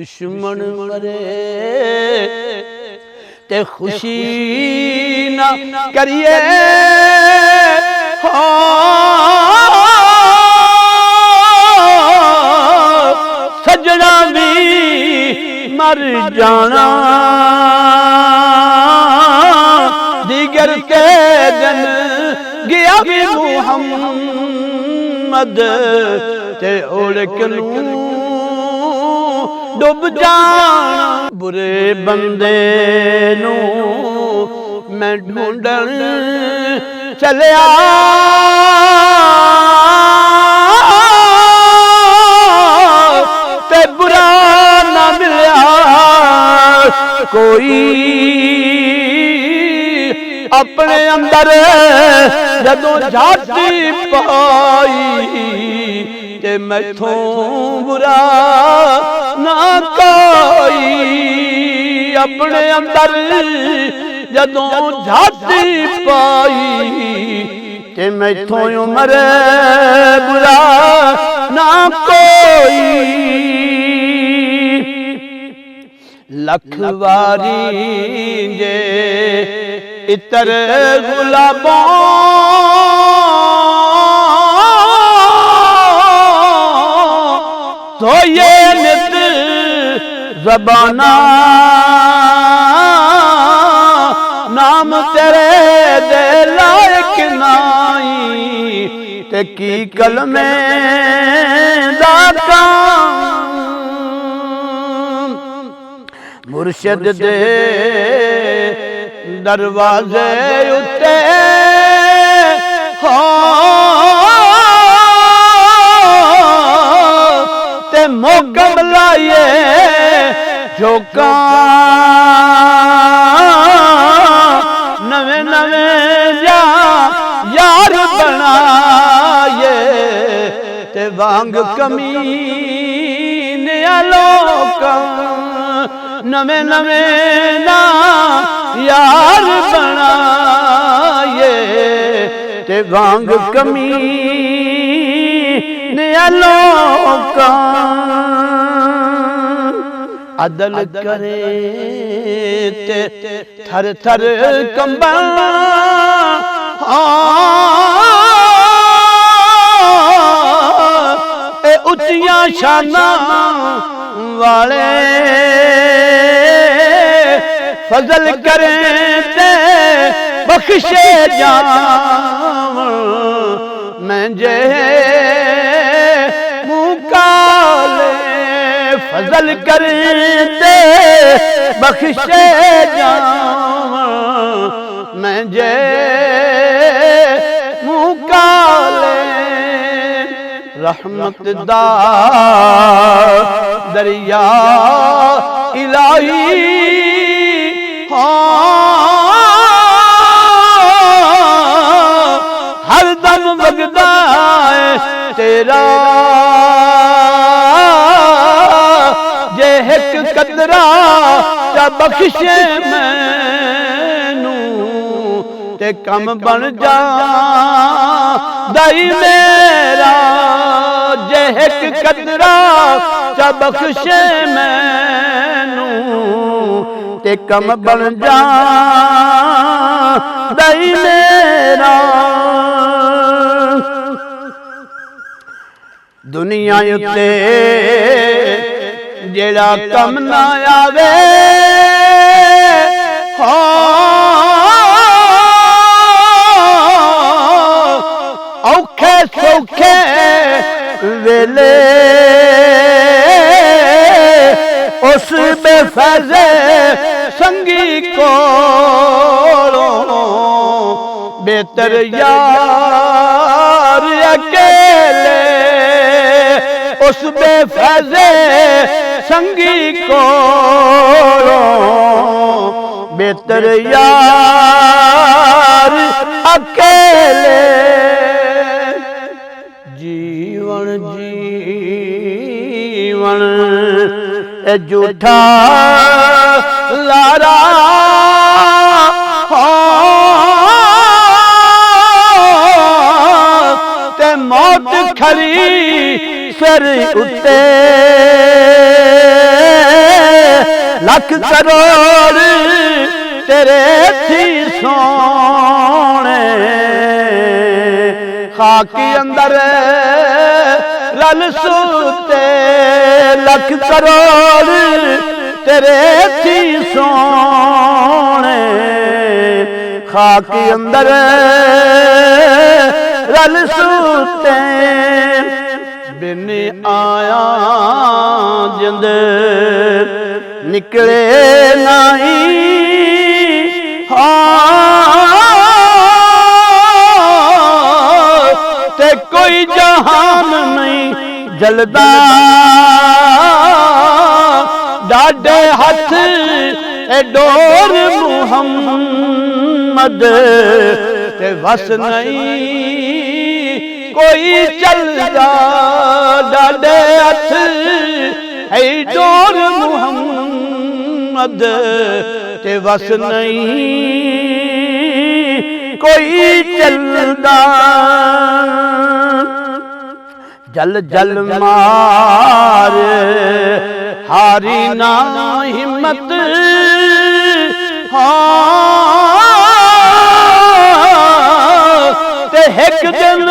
दुश्मन मरे ते खुशी ना करिए सजना भी मर जाना दीगर के दिन गया भी मुहम्मद ते उड़कनू डुब जाना बुरे बंदे नू मैं ढूंढन चलिया ते बुरा ना मिलिया कोई अपने अंदर जदों झाती पाई ते मैथों बुरा ना कोई अपने अंदर जदों झाती पाई ते मैथों उमर बुरा ना कोई लखवारी जे इतर गुलाबों तो ये नित ज़बाना नाम तेरे दे लायक नाई ते की कलमे दाता मुर्शिद दे दरवाजे उते हो ते मोकम लाए जोका नवे नवे यार बनाए ते वांग कमीने लोका नवे नवे ना यार बनाए ते वांग कमीने लोका अदल करे ते थर थर कंबा ए उच्चियां शाना वाले फजल करें ते बख्शे जावन मैं जे मुकाले फजल करें ते बख्शे जावन मैं जे मुकाले रहमत दा दरिया इलाही हर दम वगदा है तेरा जे एक कतरा चा बख्शे मैनू ते कम बन जा दाई मेरा जे एक कतरा चा बख्शे मैनू ते कम बन जा दाई मेरा दुनिया उत्ते जेड़ा कम ना आवे हो औखे सौखे वेले उस बेफैज़े संगी को बेहतर यार अकेले उस बेफैज़े संगी को बेहतर यार अकेले जीवन जीवन झूठा लारा ते मौत खरी सिर उत्ते लख करोड़ तेरे थी सोने खाक अंदर रल सूते लख करोड़ तेरे थी सोने खाक अंदर रल सूते बिन आया जिंद निकले नहीं ते कोई जहान नहीं जलदा डाडे हथ ए डोर मुहम्मद ते वस नहीं कोई चलदा डाडे हथ ए डोर मुहम्मद ते वस नहीं कोई चलदा जल जल मार हारी ना हिम्मत ते एक दिन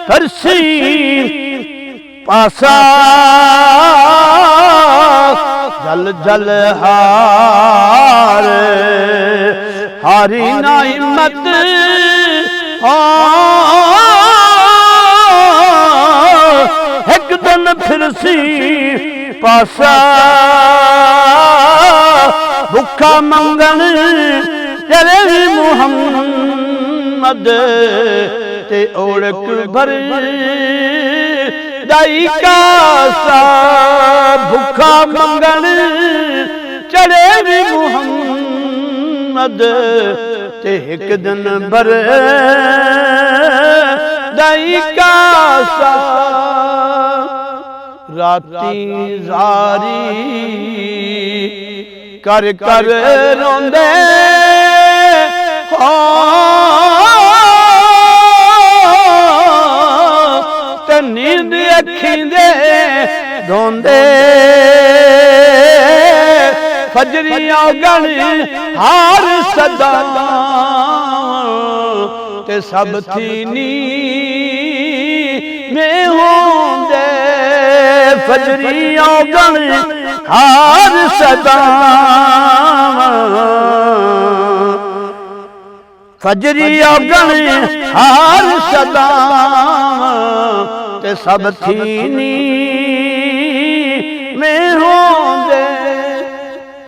फरसी पासा जल जल हार हारी ना हिम्मत एक दिन फिरसी पासा भुखा मंगन तेरे मुहम्मद ते ओढ़क भर दाई कासा भुखा मंगन चढ़े भी मुहम्मद ते एक दिन भर दाई कासा राती जारी कर कर रोंदे ते नींद अखी दे रोंदे फजरियां गण हार सदा ते सब थी नी में होंदे फजरियां गण हार सदा फजरियां गण हार सदा ते सब थी नी